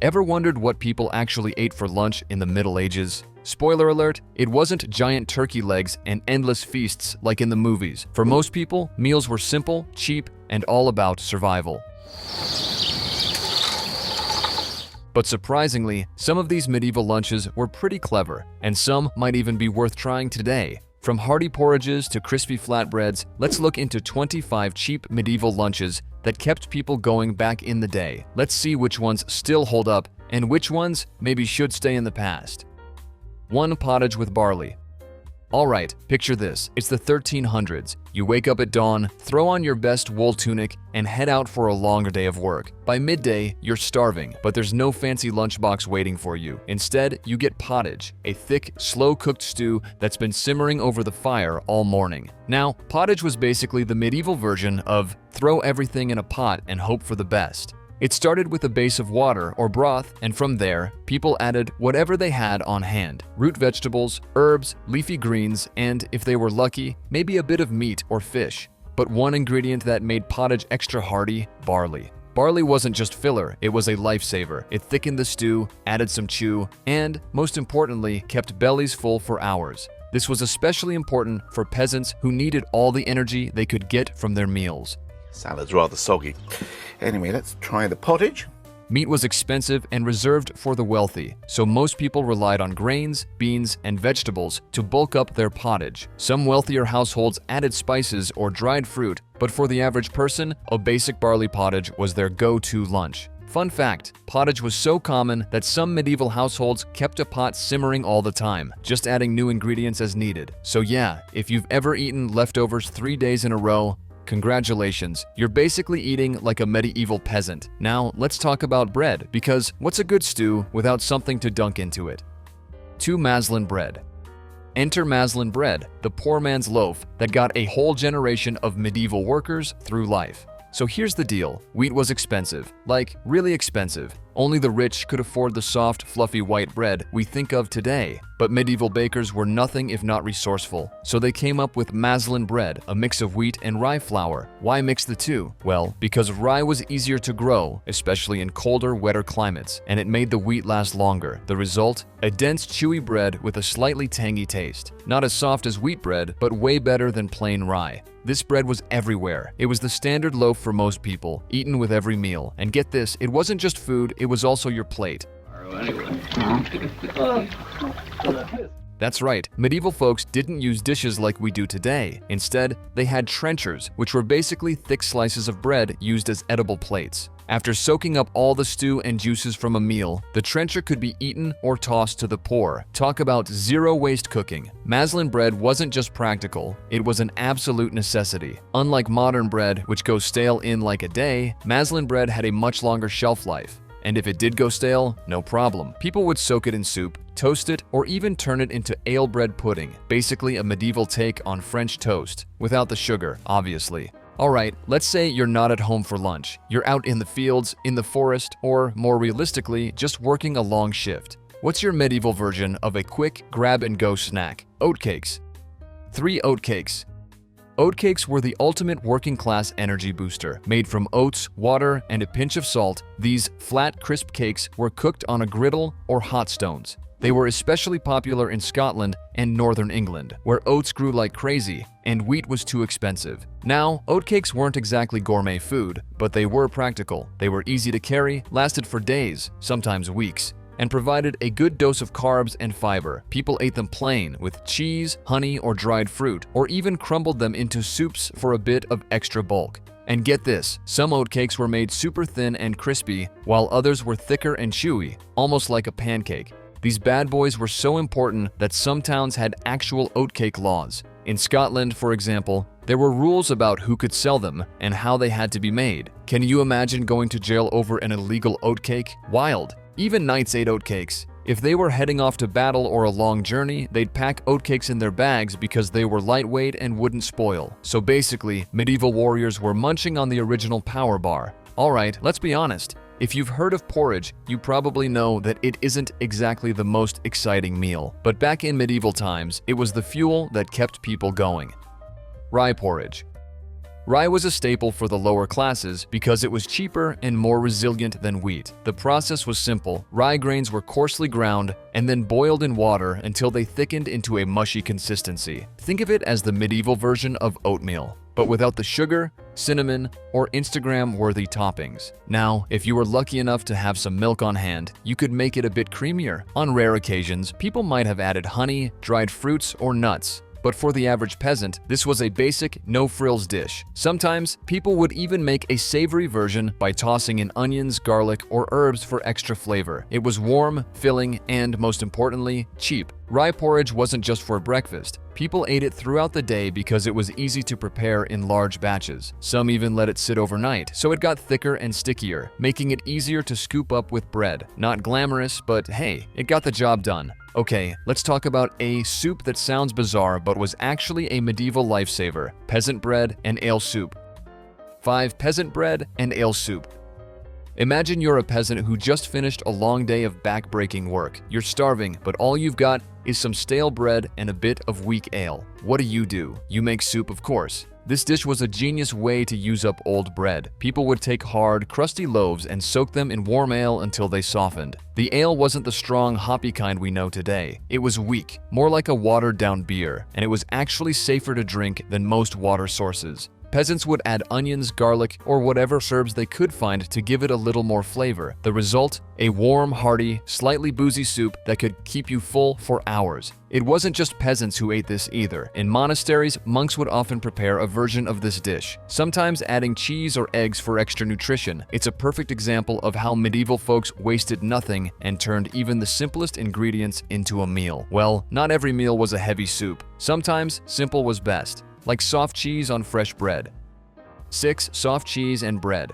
Ever wondered what people actually ate for lunch in the Middle Ages? Spoiler alert, it wasn't giant turkey legs and endless feasts like in the movies. For most people, meals were simple, cheap, and all about survival. But surprisingly, some of these medieval lunches were pretty clever, and some might even be worth trying today. From hearty porridges to crispy flatbreads, let's look into 25 cheap medieval lunches that kept people going back in the day. Let's see which ones still hold up and which ones maybe should stay in the past. 1. Pottage with barley. Alright, picture this. It's the 1300s. You wake up at dawn, throw on your best wool tunic, and head out for a longer day of work. By midday, you're starving, but there's no fancy lunchbox waiting for you. Instead, you get pottage, a thick, slow-cooked stew that's been simmering over the fire all morning. Now, pottage was basically the medieval version of throw everything in a pot and hope for the best. It started with a base of water or broth, and from there, people added whatever they had on hand: root vegetables, herbs, leafy greens, and, if they were lucky, maybe a bit of meat or fish. But one ingredient that made pottage extra hearty: barley. Barley wasn't just filler, it was a lifesaver. It thickened the stew, added some chew, and, most importantly, kept bellies full for hours. This was especially important for peasants who needed all the energy they could get from their meals. Salad's rather soggy. Anyway, let's try the pottage. Meat was expensive and reserved for the wealthy, so most people relied on grains, beans, and vegetables to bulk up their pottage. Some wealthier households added spices or dried fruit, but for the average person, a basic barley pottage was their go-to lunch. Fun fact, pottage was so common that some medieval households kept a pot simmering all the time, just adding new ingredients as needed. So yeah, if you've ever eaten leftovers 3 days in a row, congratulations, you're basically eating like a medieval peasant. Now, let's talk about bread, because what's a good stew without something to dunk into it? 2. Maslin bread. Enter Maslin bread, the poor man's loaf that got a whole generation of medieval workers through life. So here's the deal, wheat was expensive, like really expensive. Only the rich could afford the soft, fluffy white bread we think of today. But medieval bakers were nothing if not resourceful, so they came up with Maslin bread, a mix of wheat and rye flour. Why mix the two? Well, because rye was easier to grow, especially in colder, wetter climates, and it made the wheat last longer. The result? A dense, chewy bread with a slightly tangy taste. Not as soft as wheat bread, but way better than plain rye. This bread was everywhere. It was the standard loaf for most people, eaten with every meal. And get this, it wasn't just food, it was also your plate. That's right, medieval folks didn't use dishes like we do today. Instead, they had trenchers, which were basically thick slices of bread used as edible plates. After soaking up all the stew and juices from a meal, the trencher could be eaten or tossed to the poor. Talk about zero-waste cooking. Maslin bread wasn't just practical, it was an absolute necessity. Unlike modern bread, which goes stale in like a day, Maslin bread had a much longer shelf life. And if it did go stale, no problem. People would soak it in soup, toast it, or even turn it into ale bread pudding, basically a medieval take on French toast, without the sugar, obviously. Alright, let's say you're not at home for lunch. You're out in the fields, in the forest, or more realistically, just working a long shift. What's your medieval version of a quick grab-and-go snack? Oatcakes. 3. Oatcakes. Oatcakes were the ultimate working-class energy booster. Made from oats, water, and a pinch of salt, these flat, crisp cakes were cooked on a griddle or hot stones. They were especially popular in Scotland and northern England, where oats grew like crazy and wheat was too expensive. Now, oatcakes weren't exactly gourmet food, but they were practical. They were easy to carry, lasted for days, sometimes weeks, and provided a good dose of carbs and fiber. People ate them plain, with cheese, honey, or dried fruit, or even crumbled them into soups for a bit of extra bulk. And get this, some oatcakes were made super thin and crispy, while others were thicker and chewy, almost like a pancake. These bad boys were so important that some towns had actual oatcake laws. In Scotland, for example, there were rules about who could sell them and how they had to be made. Can you imagine going to jail over an illegal oatcake? Wild. Even knights ate oatcakes. If they were heading off to battle or a long journey, they'd pack oatcakes in their bags because they were lightweight and wouldn't spoil. So basically, medieval warriors were munching on the original power bar. Alright, let's be honest. If you've heard of porridge, you probably know that it isn't exactly the most exciting meal. But back in medieval times, it was the fuel that kept people going. Rye porridge. Rye was a staple for the lower classes because it was cheaper and more resilient than wheat. The process was simple. Rye grains were coarsely ground and then boiled in water until they thickened into a mushy consistency. Think of it as the medieval version of oatmeal, but without the sugar, cinnamon, or Instagram-worthy toppings. Now, if you were lucky enough to have some milk on hand, you could make it a bit creamier. On rare occasions, people might have added honey, dried fruits, or nuts. But for the average peasant, this was a basic, no-frills dish. Sometimes, people would even make a savory version by tossing in onions, garlic, or herbs for extra flavor. It was warm, filling, and, most importantly, cheap. Rye porridge wasn't just for breakfast. People ate it throughout the day because it was easy to prepare in large batches. Some even let it sit overnight, so it got thicker and stickier, making it easier to scoop up with bread. Not glamorous, but hey, it got the job done. Okay, let's talk about a soup that sounds bizarre but was actually a medieval lifesaver: peasant bread and ale soup. 5. Peasant bread and ale soup. Imagine you're a peasant who just finished a long day of back-breaking work. You're starving, but all you've got is some stale bread and a bit of weak ale. What do? You make soup, of course. This dish was a genius way to use up old bread. People would take hard, crusty loaves and soak them in warm ale until they softened. The ale wasn't the strong, hoppy kind we know today. It was weak, more like a watered-down beer, and it was actually safer to drink than most water sources. Peasants would add onions, garlic, or whatever herbs they could find to give it a little more flavor. The result? A warm, hearty, slightly boozy soup that could keep you full for hours. It wasn't just peasants who ate this either. In monasteries, monks would often prepare a version of this dish, sometimes adding cheese or eggs for extra nutrition. It's a perfect example of how medieval folks wasted nothing and turned even the simplest ingredients into a meal. Well, not every meal was a heavy soup. Sometimes simple was best, like soft cheese on fresh bread. 6. Soft cheese and bread.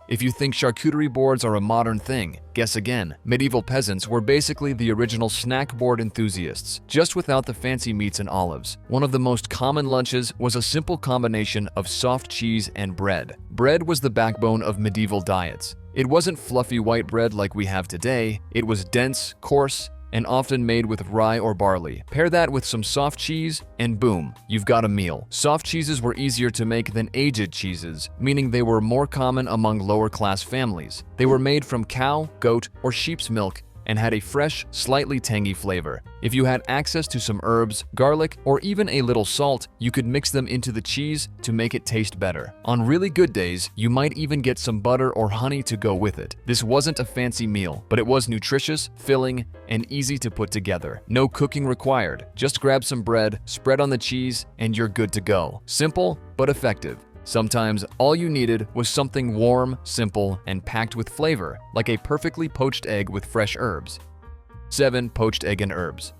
If you think charcuterie boards are a modern thing, guess again. Medieval peasants were basically the original snack board enthusiasts, just without the fancy meats and olives. One of the most common lunches was a simple combination of soft cheese and bread. Bread was the backbone of medieval diets. It wasn't fluffy white bread like we have today. It was dense, coarse, and often made with rye or barley. Pair that with some soft cheese, and boom, you've got a meal. Soft cheeses were easier to make than aged cheeses, meaning they were more common among lower-class families. They were made from cow, goat, or sheep's milk and had a fresh, slightly tangy flavor. If you had access to some herbs, garlic, or even a little salt, you could mix them into the cheese to make it taste better. On really good days, you might even get some butter or honey to go with it. This wasn't a fancy meal, but it was nutritious, filling, and easy to put together. No cooking required. Just grab some bread, spread on the cheese, and you're good to go. Simple, but effective. Sometimes all you needed was something warm, simple, and packed with flavor, like a perfectly poached egg with fresh herbs. 7. Poached egg and herbs.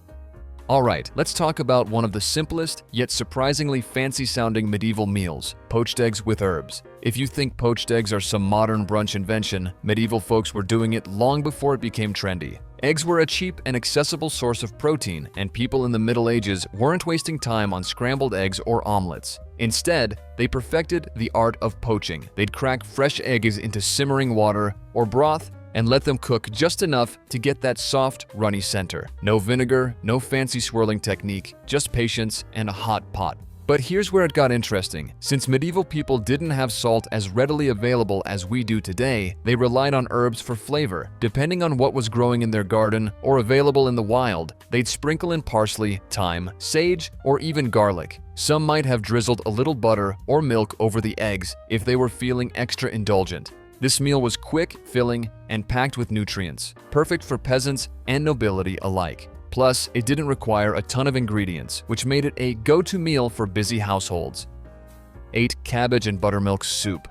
Alright, let's talk about one of the simplest, yet surprisingly fancy-sounding medieval meals: poached eggs with herbs. If you think poached eggs are some modern brunch invention, medieval folks were doing it long before it became trendy. Eggs were a cheap and accessible source of protein, and people in the Middle Ages weren't wasting time on scrambled eggs or omelets. Instead, they perfected the art of poaching. They'd crack fresh eggs into simmering water or broth and let them cook just enough to get that soft, runny center. No vinegar, no fancy swirling technique, just patience and a hot pot. But here's where it got interesting. Since medieval people didn't have salt as readily available as we do today, they relied on herbs for flavor. Depending on what was growing in their garden or available in the wild, they'd sprinkle in parsley, thyme, sage, or even garlic. Some might have drizzled a little butter or milk over the eggs if they were feeling extra indulgent. This meal was quick, filling, and packed with nutrients, perfect for peasants and nobility alike. Plus, it didn't require a ton of ingredients, which made it a go-to meal for busy households. 8. Cabbage and buttermilk soup.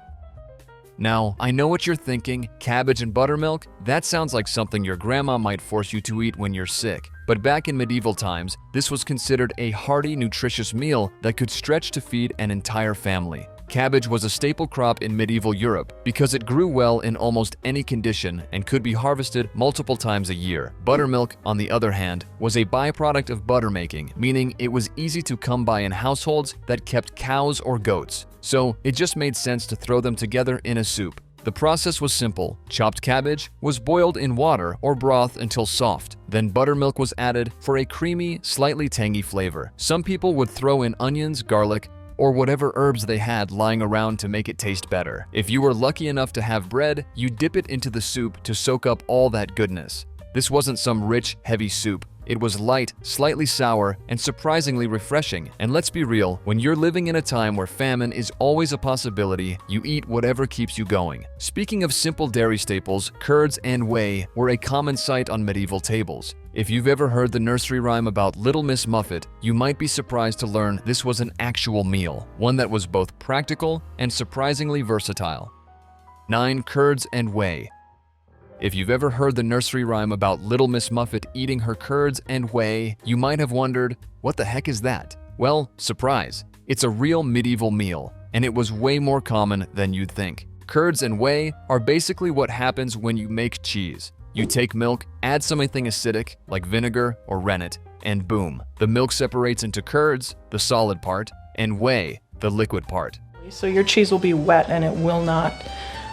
Now, I know what you're thinking: cabbage and buttermilk? That sounds like something your grandma might force you to eat when you're sick. But back in medieval times, this was considered a hearty, nutritious meal that could stretch to feed an entire family. Cabbage was a staple crop in medieval Europe because it grew well in almost any condition and could be harvested multiple times a year. Buttermilk, on the other hand, was a byproduct of butter making, meaning it was easy to come by in households that kept cows or goats. So it just made sense to throw them together in a soup. The process was simple. Chopped cabbage was boiled in water or broth until soft. Then buttermilk was added for a creamy, slightly tangy flavor. Some people would throw in onions, garlic, or whatever herbs they had lying around to make it taste better. If you were lucky enough to have bread, you dip it into the soup to soak up all that goodness. This wasn't some rich, heavy soup. It was light, slightly sour, and surprisingly refreshing. And let's be real, when you're living in a time where famine is always a possibility, you eat whatever keeps you going. Speaking of simple dairy staples, curds and whey were a common sight on medieval tables. If you've ever heard the nursery rhyme about Little Miss Muffet, you might be surprised to learn this was an actual meal, one that was both practical and surprisingly versatile. 9. Curds and whey. If you've ever heard the nursery rhyme about Little Miss Muffet eating her curds and whey, you might have wondered, what the heck is that? Well, surprise, it's a real medieval meal, and it was way more common than you'd think. Curds and whey are basically what happens when you make cheese. You take milk, add something acidic, like vinegar or rennet, and boom, the milk separates into curds, the solid part, and whey, the liquid part. So your cheese will be wet and it will not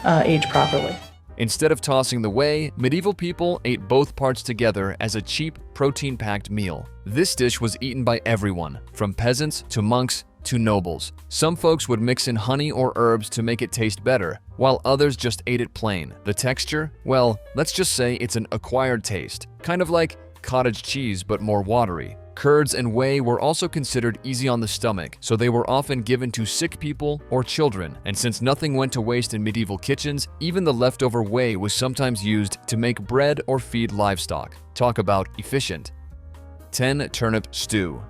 age properly. Instead of tossing the whey, medieval people ate both parts together as a cheap, protein-packed meal. This dish was eaten by everyone, from peasants to monks to nobles. Some folks would mix in honey or herbs to make it taste better, while others just ate it plain. The texture? Well, let's just say it's an acquired taste, kind of like cottage cheese but more watery. Curds and whey were also considered easy on the stomach, so they were often given to sick people or children. And since nothing went to waste in medieval kitchens, even the leftover whey was sometimes used to make bread or feed livestock. Talk about efficient. 10. Turnip stew.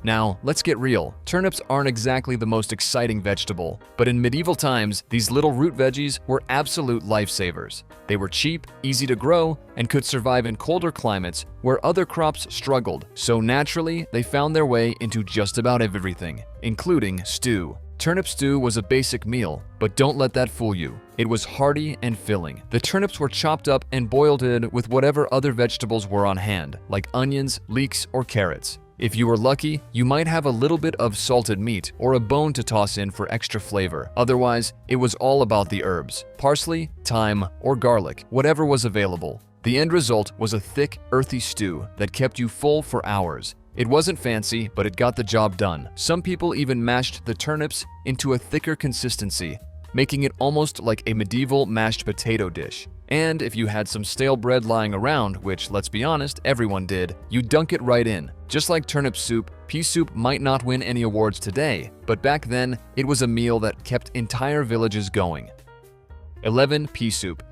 Now, let's get real. Turnips aren't exactly the most exciting vegetable, but in medieval times, these little root veggies were absolute lifesavers. They were cheap, easy to grow, and could survive in colder climates where other crops struggled, so naturally, they found their way into just about everything, including stew. Turnip stew was a basic meal, but don't let that fool you. It was hearty and filling. The turnips were chopped up and boiled in with whatever other vegetables were on hand, like onions, leeks, or carrots. If you were lucky, you might have a little bit of salted meat or a bone to toss in for extra flavor. Otherwise, it was all about the herbs, parsley, thyme, or garlic, whatever was available. The end result was a thick, earthy stew that kept you full for hours. It wasn't fancy, but it got the job done. Some people even mashed the turnips into a thicker consistency, making it almost like a medieval mashed potato dish. And if you had some stale bread lying around, which, let's be honest, everyone did, you dunk it right in. Just like turnip soup, pea soup might not win any awards today, but back then, it was a meal that kept entire villages going. 11. Pea soup.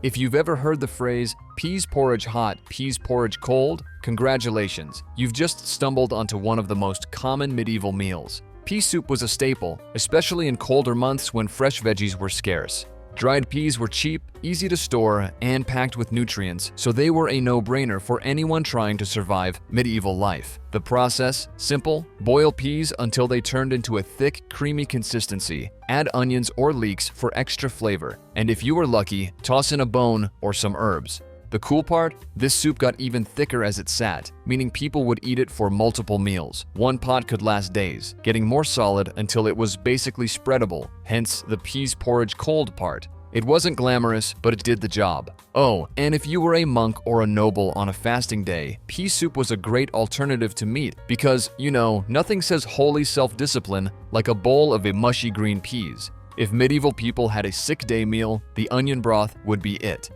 If you've ever heard the phrase, peas porridge hot, peas porridge cold, congratulations, you've just stumbled onto one of the most common medieval meals. Pea soup was a staple, especially in colder months when fresh veggies were scarce. Dried peas were cheap, easy to store, and packed with nutrients, so they were a no-brainer for anyone trying to survive medieval life. The process? Simple. Boil peas until they turned into a thick, creamy consistency. Add onions or leeks for extra flavor, and if you were lucky, toss in a bone or some herbs. The cool part? This soup got even thicker as it sat, meaning people would eat it for multiple meals. One pot could last days, getting more solid until it was basically spreadable, hence the peas porridge cold part. It wasn't glamorous, but it did the job. Oh, and if you were a monk or a noble on a fasting day, pea soup was a great alternative to meat because, you know, nothing says holy self-discipline like a bowl of a mushy green peas. If medieval people had a sick day meal, the onion broth would be it.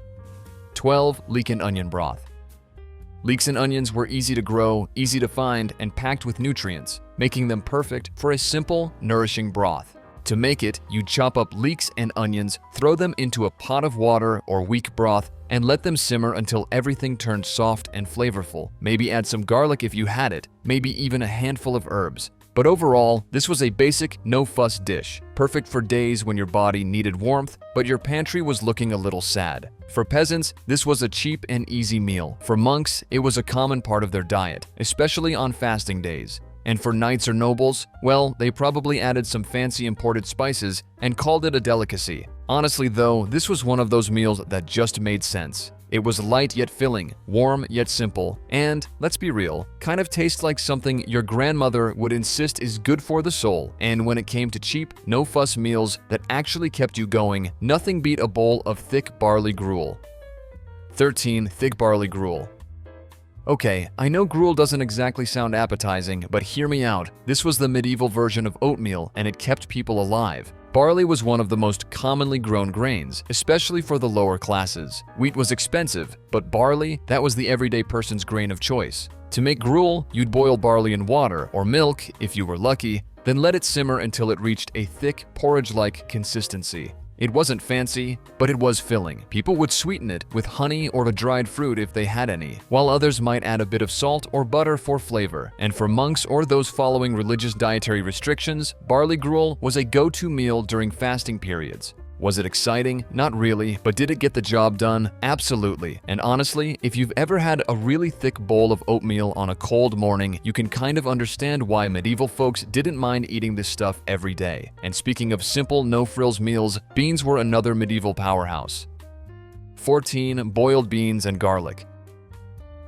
12. Leek and onion broth. Leeks and onions were easy to grow, easy to find, and packed with nutrients, making them perfect for a simple, nourishing broth. To make it, you chop up leeks and onions, throw them into a pot of water or weak broth, and let them simmer until everything turned soft and flavorful. Maybe add some garlic if you had it, maybe even a handful of herbs. But overall, this was a basic, no-fuss dish, perfect for days when your body needed warmth, but your pantry was looking a little sad. For peasants, this was a cheap and easy meal. For monks, it was a common part of their diet, especially on fasting days. And for knights or nobles, well, they probably added some fancy imported spices and called it a delicacy. Honestly though, this was one of those meals that just made sense. It was light yet filling, warm yet simple, and, let's be real, kind of tastes like something your grandmother would insist is good for the soul. And when it came to cheap, no-fuss meals that actually kept you going, nothing beat a bowl of thick barley gruel. 13. Thick barley gruel. Okay, I know gruel doesn't exactly sound appetizing, but hear me out. This was the medieval version of oatmeal, and it kept people alive. Barley was one of the most commonly grown grains, especially for the lower classes. Wheat was expensive, but barley, that was the everyday person's grain of choice. To make gruel, you'd boil barley in water or milk, if you were lucky, then let it simmer until it reached a thick, porridge-like consistency. It wasn't fancy, but it was filling. People would sweeten it with honey or a dried fruit if they had any, while others might add a bit of salt or butter for flavor. And for monks or those following religious dietary restrictions, barley gruel was a go-to meal during fasting periods. Was it exciting? Not really, but did it get the job done? Absolutely. And honestly, if you've ever had a really thick bowl of oatmeal on a cold morning, you can kind of understand why medieval folks didn't mind eating this stuff every day. And speaking of simple, no-frills meals, beans were another medieval powerhouse. 14. Boiled beans and garlic.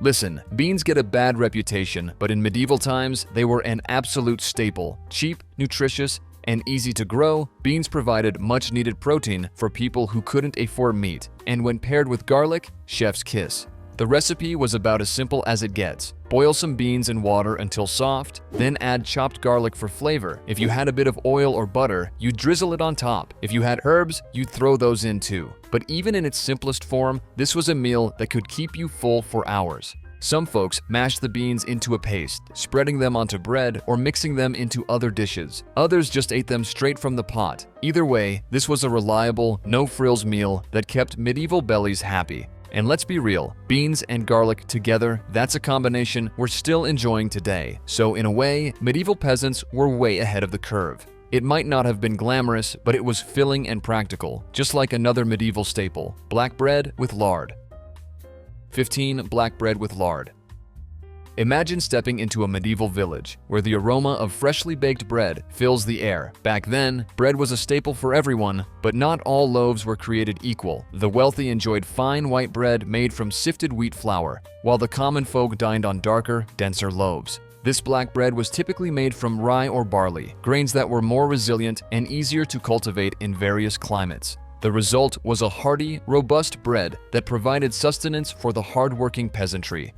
Listen, beans get a bad reputation, but in medieval times, they were an absolute staple. Cheap, nutritious, and easy to grow, beans provided much-needed protein for people who couldn't afford meat, and when paired with garlic, chef's kiss. The recipe was about as simple as it gets. Boil some beans in water until soft, then add chopped garlic for flavor. If you had a bit of oil or butter, you'd drizzle it on top. If you had herbs, you'd throw those in too. But even in its simplest form, this was a meal that could keep you full for hours. Some folks mashed the beans into a paste, spreading them onto bread or mixing them into other dishes. Others just ate them straight from the pot. Either way, this was a reliable, no-frills meal that kept medieval bellies happy. And let's be real, beans and garlic together, that's a combination we're still enjoying today. So in a way, medieval peasants were way ahead of the curve. It might not have been glamorous, but it was filling and practical, just like another medieval staple, black bread with lard. 15. Black bread with lard. Imagine stepping into a medieval village where the aroma of freshly baked bread fills the air. Back then, bread was a staple for everyone, but not all loaves were created equal. The wealthy enjoyed fine white bread made from sifted wheat flour, while the common folk dined on darker, denser loaves. This black bread was typically made from rye or barley, grains that were more resilient and easier to cultivate in various climates. The result was a hearty, robust bread that provided sustenance for the hard-working peasantry.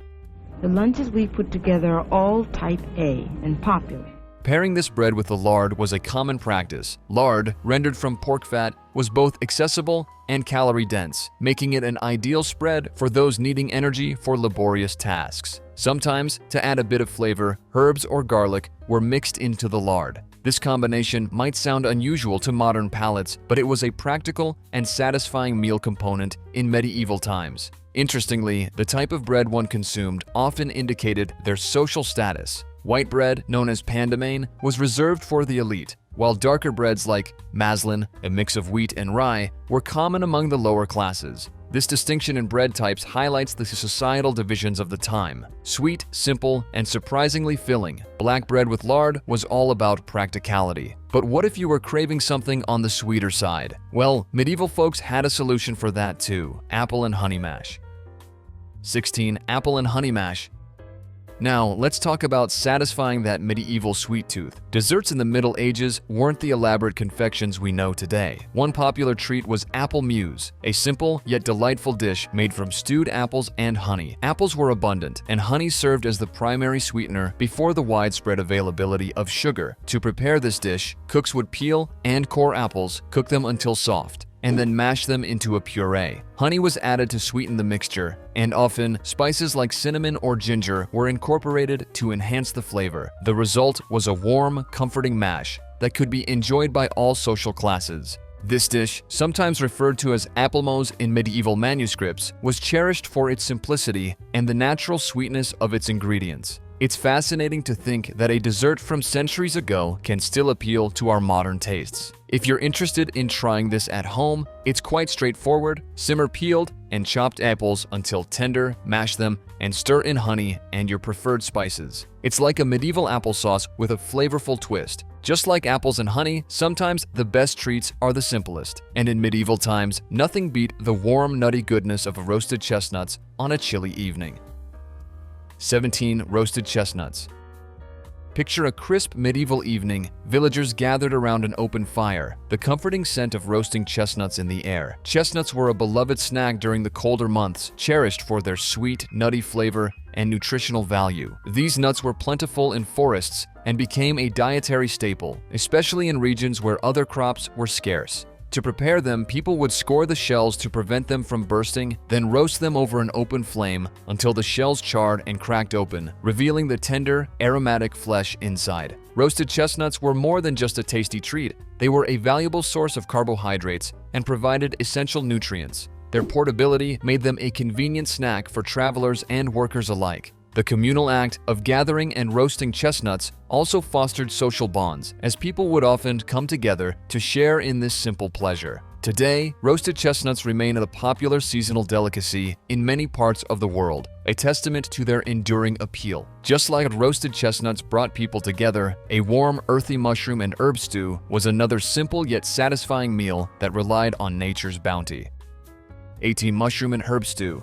The lunches we put together are all type A and popular. Pairing this bread with the lard was a common practice. Lard, rendered from pork fat, was both accessible and calorie-dense, making it an ideal spread for those needing energy for laborious tasks. Sometimes, to add a bit of flavor, herbs or garlic were mixed into the lard. This combination might sound unusual to modern palates, but it was a practical and satisfying meal component in medieval times. Interestingly, the type of bread one consumed often indicated their social status. White bread, known as pandemain, was reserved for the elite, while darker breads like Maslin, a mix of wheat and rye, were common among the lower classes. This distinction in bread types highlights the societal divisions of the time. Sweet, simple, and surprisingly filling, black bread with lard was all about practicality. But what if you were craving something on the sweeter side? Well, medieval folks had a solution for that too: apple and honey mash. 16. Apple and honey mash. Now, let's talk about satisfying that medieval sweet tooth. Desserts in the Middle Ages weren't the elaborate confections we know today. One popular treat was apple muse, a simple yet delightful dish made from stewed apples and honey. Apples were abundant, and honey served as the primary sweetener before the widespread availability of sugar. To prepare this dish, cooks would peel and core apples, cook them until soft, and then mash them into a puree. Honey was added to sweeten the mixture, and often spices like cinnamon or ginger were incorporated to enhance the flavor. The result was a warm, comforting mash that could be enjoyed by all social classes. This dish, sometimes referred to as applemose in medieval manuscripts, was cherished for its simplicity and the natural sweetness of its ingredients. It's fascinating to think that a dessert from centuries ago can still appeal to our modern tastes. If you're interested in trying this at home, it's quite straightforward. Simmer peeled and chopped apples until tender, mash them, and stir in honey and your preferred spices. It's like a medieval applesauce with a flavorful twist. Just like apples and honey, sometimes the best treats are the simplest. And in medieval times, nothing beat the warm, nutty goodness of roasted chestnuts on a chilly evening. 17. Roasted chestnuts. Picture a crisp medieval evening, villagers gathered around an open fire, the comforting scent of roasting chestnuts in the air. Chestnuts were a beloved snack during the colder months, cherished for their sweet, nutty flavor and nutritional value. These nuts were plentiful in forests and became a dietary staple, especially in regions where other crops were scarce. To prepare them, people would score the shells to prevent them from bursting, then roast them over an open flame until the shells charred and cracked open, revealing the tender, aromatic flesh inside. Roasted chestnuts were more than just a tasty treat. They were a valuable source of carbohydrates and provided essential nutrients. Their portability made them a convenient snack for travelers and workers alike. The communal act of gathering and roasting chestnuts also fostered social bonds, as people would often come together to share in this simple pleasure. Today, roasted chestnuts remain a popular seasonal delicacy in many parts of the world, a testament to their enduring appeal. Just like roasted chestnuts brought people together, a warm, earthy mushroom and herb stew was another simple yet satisfying meal that relied on nature's bounty. 18. Mushroom and herb stew.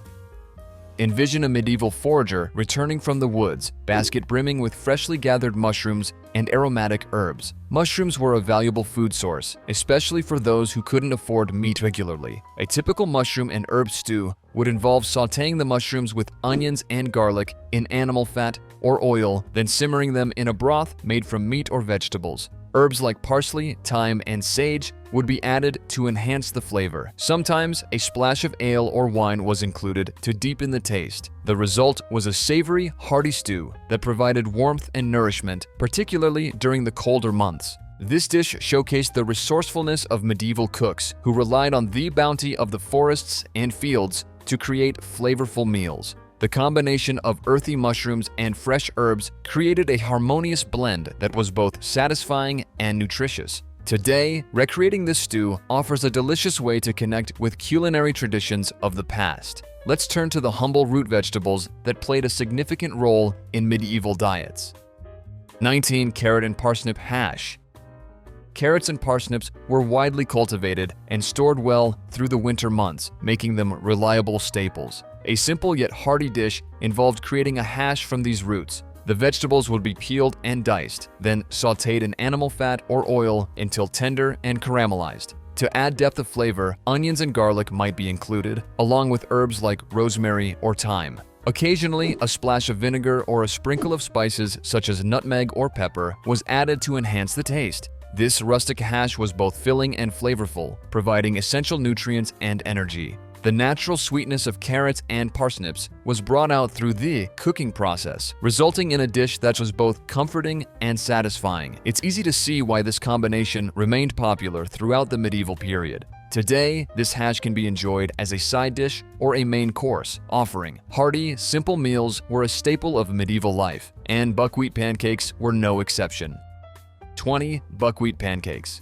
Envision a medieval forager returning from the woods, basket brimming with freshly gathered mushrooms and aromatic herbs. Mushrooms were a valuable food source, especially for those who couldn't afford meat regularly. A typical mushroom and herb stew would involve sautéing the mushrooms with onions and garlic in animal fat or oil, then simmering them in a broth made from meat or vegetables. Herbs like parsley, thyme, and sage would be added to enhance the flavor. Sometimes a splash of ale or wine was included to deepen the taste. The result was a savory, hearty stew that provided warmth and nourishment, particularly during the colder months. This dish showcased the resourcefulness of medieval cooks who relied on the bounty of the forests and fields to create flavorful meals. The combination of earthy mushrooms and fresh herbs created a harmonious blend that was both satisfying and nutritious. Today, recreating this stew offers a delicious way to connect with culinary traditions of the past. Let's turn to the humble root vegetables that played a significant role in medieval diets. 19. Carrot and parsnip hash. Carrots and parsnips were widely cultivated and stored well through the winter months, making them reliable staples. A simple yet hearty dish involved creating a hash from these roots. The vegetables would be peeled and diced, then sautéed in animal fat or oil until tender and caramelized. To add depth of flavor, onions and garlic might be included, along with herbs like rosemary or thyme. Occasionally, a splash of vinegar or a sprinkle of spices such as nutmeg or pepper was added to enhance the taste. This rustic hash was both filling and flavorful, providing essential nutrients and energy. The natural sweetness of carrots and parsnips was brought out through the cooking process, resulting in a dish that was both comforting and satisfying. It's easy to see why this combination remained popular throughout the medieval period. Today, this hash can be enjoyed as a side dish or a main course, offering hearty, simple meals were a staple of medieval life, and buckwheat pancakes were no exception. 20. Buckwheat pancakes.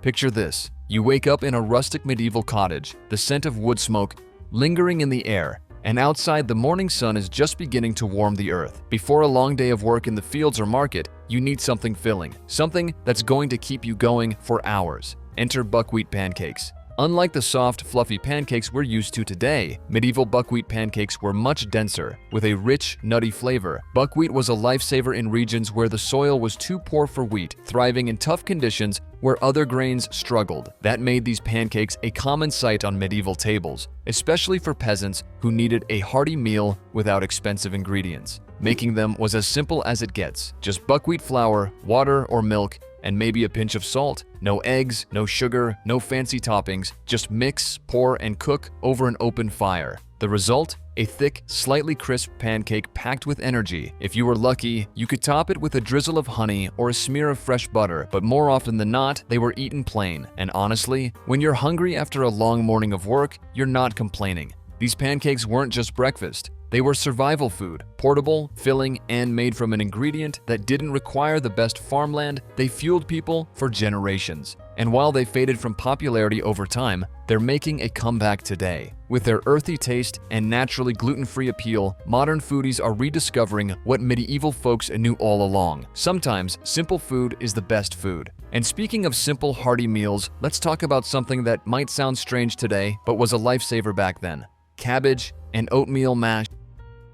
Picture this. You wake up in a rustic medieval cottage, the scent of wood smoke lingering in the air, and outside the morning sun is just beginning to warm the earth. Before a long day of work in the fields or market, you need something filling, something that's going to keep you going for hours. Enter buckwheat pancakes. Unlike the soft, fluffy pancakes we're used to today, medieval buckwheat pancakes were much denser, with a rich, nutty flavor. Buckwheat was a lifesaver in regions where the soil was too poor for wheat, thriving in tough conditions where other grains struggled. That made these pancakes a common sight on medieval tables, especially for peasants who needed a hearty meal without expensive ingredients. Making them was as simple as it gets. Just buckwheat flour, water or milk, and maybe a pinch of salt. No eggs, no sugar, no fancy toppings. Just mix, pour, and cook over an open fire. The result? A thick, slightly crisp pancake packed with energy. If you were lucky, you could top it with a drizzle of honey or a smear of fresh butter, but more often than not, they were eaten plain. And honestly, when you're hungry after a long morning of work, you're not complaining. These pancakes weren't just breakfast. They were survival food, portable, filling, and made from an ingredient that didn't require the best farmland. They fueled people for generations. And while they faded from popularity over time, they're making a comeback today. With their earthy taste and naturally gluten-free appeal, modern foodies are rediscovering what medieval folks knew all along. Sometimes, simple food is the best food. And speaking of simple, hearty meals, let's talk about something that might sound strange today, but was a lifesaver back then. Cabbage and oatmeal mash.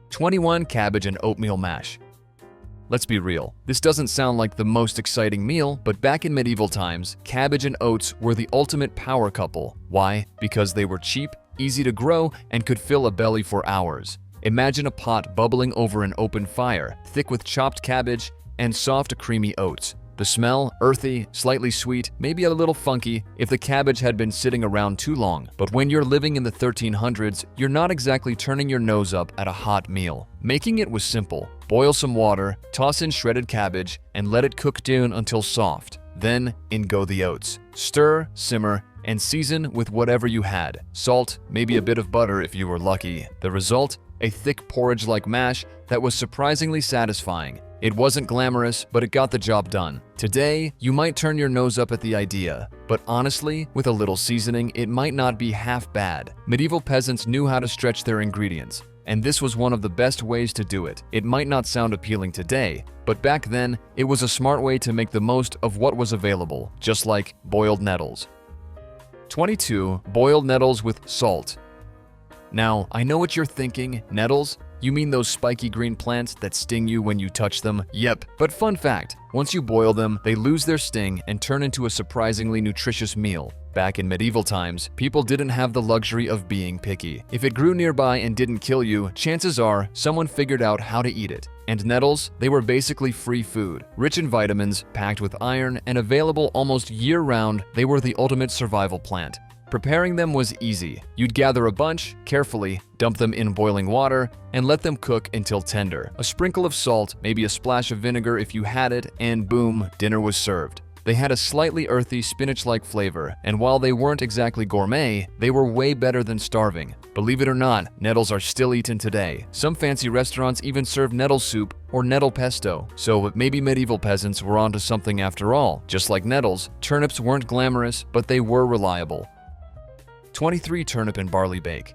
21. Cabbage and oatmeal mash. Let's be real. This doesn't sound like the most exciting meal, but back in medieval times, cabbage and oats were the ultimate power couple. Why? Because they were cheap, easy to grow, and could fill a belly for hours. Imagine a pot bubbling over an open fire, thick with chopped cabbage and soft, creamy oats. The smell, earthy, slightly sweet, maybe a little funky if the cabbage had been sitting around too long. But when you're living in the 1300s, you're not exactly turning your nose up at a hot meal. Making it was simple. Boil some water, toss in shredded cabbage, and let it cook down until soft. Then, in go the oats. Stir, simmer, and season with whatever you had. Salt, maybe a bit of butter if you were lucky. The result? A thick porridge-like mash that was surprisingly satisfying. It wasn't glamorous, but it got the job done. Today, you might turn your nose up at the idea, but honestly, with a little seasoning, it might not be half bad. Medieval peasants knew how to stretch their ingredients, and this was one of the best ways to do it. It might not sound appealing today, but back then, it was a smart way to make the most of what was available, just like boiled nettles. 22. Boiled nettles with salt. Now, I know what you're thinking, nettles? You mean those spiky green plants that sting you when you touch them? Yep, but fun fact, once you boil them, they lose their sting and turn into a surprisingly nutritious meal. Back in medieval times, people didn't have the luxury of being picky. If it grew nearby and didn't kill you, chances are someone figured out how to eat it. And nettles, they were basically free food. Rich in vitamins, packed with iron, and available almost year-round, they were the ultimate survival plant. Preparing them was easy. You'd gather a bunch, carefully, dump them in boiling water, and let them cook until tender. A sprinkle of salt, maybe a splash of vinegar if you had it, and boom, dinner was served. They had a slightly earthy, spinach-like flavor, and while they weren't exactly gourmet, they were way better than starving. Believe it or not, nettles are still eaten today. Some fancy restaurants even serve nettle soup or nettle pesto, so maybe medieval peasants were onto something after all. Just like nettles, turnips weren't glamorous, but they were reliable. 23. Turnip and barley bake.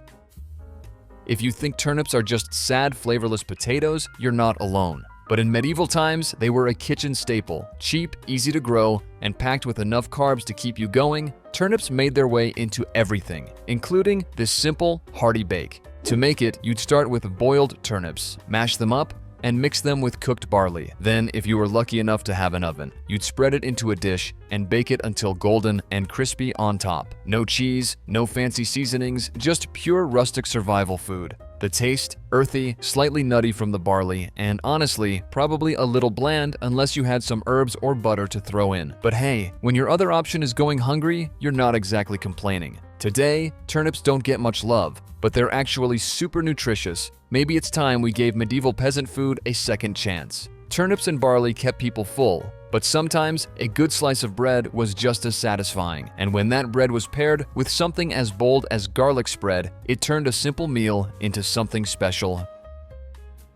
If you think turnips are just sad, flavorless potatoes, you're not alone. But in medieval times, they were a kitchen staple. Cheap, easy to grow, and packed with enough carbs to keep you going, turnips made their way into everything, including this simple, hearty bake. To make it, you'd start with boiled turnips, mash them up, and mix them with cooked barley. Then, if you were lucky enough to have an oven, you'd spread it into a dish and bake it until golden and crispy on top. No cheese, no fancy seasonings, just pure rustic survival food. The taste, earthy, slightly nutty from the barley, and honestly, probably a little bland unless you had some herbs or butter to throw in. But hey, when your other option is going hungry, you're not exactly complaining. Today, turnips don't get much love, but they're actually super nutritious. Maybe it's time we gave medieval peasant food a second chance. Turnips and barley kept people full, but sometimes a good slice of bread was just as satisfying. And when that bread was paired with something as bold as garlic spread, it turned a simple meal into something special.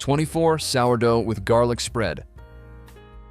24. Sourdough with garlic spread.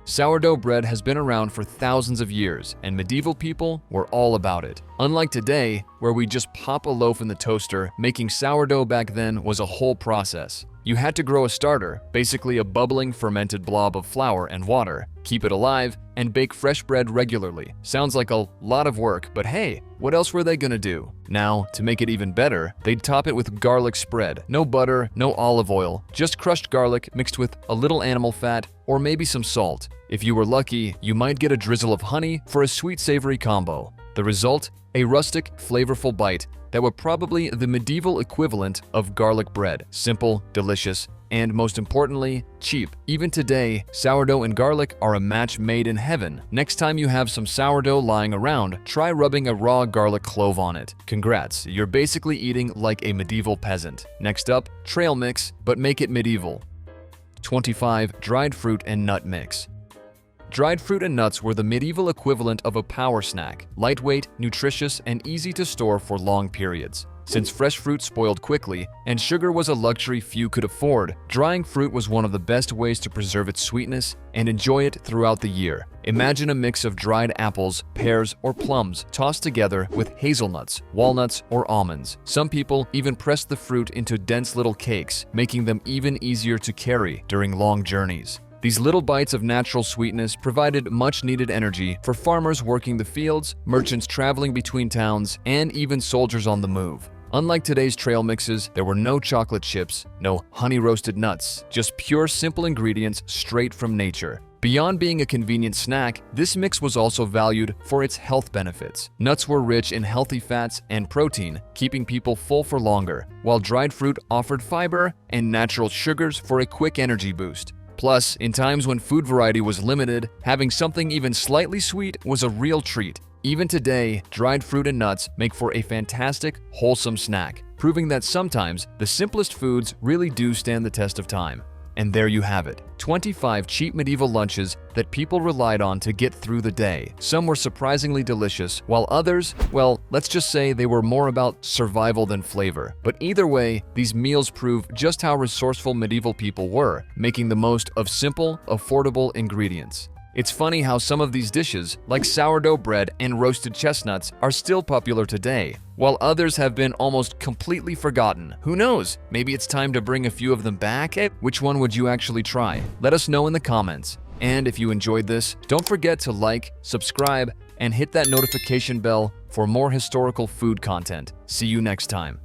Sourdough bread has been around for thousands of years, and medieval people were all about it. Unlike today, where we just pop a loaf in the toaster, making sourdough back then was a whole process. You had to grow a starter, basically a bubbling fermented blob of flour and water, keep it alive, and bake fresh bread regularly. Sounds like a lot of work, but hey, what else were they gonna do? Now, to make it even better, they'd top it with garlic spread. No butter, no olive oil, just crushed garlic mixed with a little animal fat or maybe some salt. If you were lucky, you might get a drizzle of honey for a sweet-savory combo. The result? A rustic, flavorful bite that were probably the medieval equivalent of garlic bread. Simple, delicious, and most importantly, cheap. Even today, sourdough and garlic are a match made in heaven. Next time you have some sourdough lying around, try rubbing a raw garlic clove on it. Congrats, you're basically eating like a medieval peasant. Next up, trail mix, but make it medieval. 25. Dried fruit and nut mix. Dried fruit and nuts were the medieval equivalent of a power snack, lightweight, nutritious, and easy to store for long periods. Since fresh fruit spoiled quickly and sugar was a luxury few could afford, drying fruit was one of the best ways to preserve its sweetness and enjoy it throughout the year. Imagine a mix of dried apples, pears, or plums tossed together with hazelnuts, walnuts, or almonds. Some people even pressed the fruit into dense little cakes, making them even easier to carry during long journeys. These little bites of natural sweetness provided much-needed energy for farmers working the fields, merchants traveling between towns, and even soldiers on the move. Unlike today's trail mixes, there were no chocolate chips, no honey-roasted nuts, just pure simple ingredients straight from nature. Beyond being a convenient snack, this mix was also valued for its health benefits. Nuts were rich in healthy fats and protein, keeping people full for longer, while dried fruit offered fiber and natural sugars for a quick energy boost. Plus, in times when food variety was limited, having something even slightly sweet was a real treat. Even today, dried fruit and nuts make for a fantastic, wholesome snack, proving that sometimes the simplest foods really do stand the test of time. And there you have it, 25 cheap medieval lunches that people relied on to get through the day. Some were surprisingly delicious, while others, well, let's just say they were more about survival than flavor. But either way, these meals prove just how resourceful medieval people were, making the most of simple, affordable ingredients. It's funny how some of these dishes, like sourdough bread and roasted chestnuts, are still popular today, while others have been almost completely forgotten. Who knows? Maybe it's time to bring a few of them back? Which one would you actually try? Let us know in the comments. And if you enjoyed this, don't forget to like, subscribe, and hit that notification bell for more historical food content. See you next time.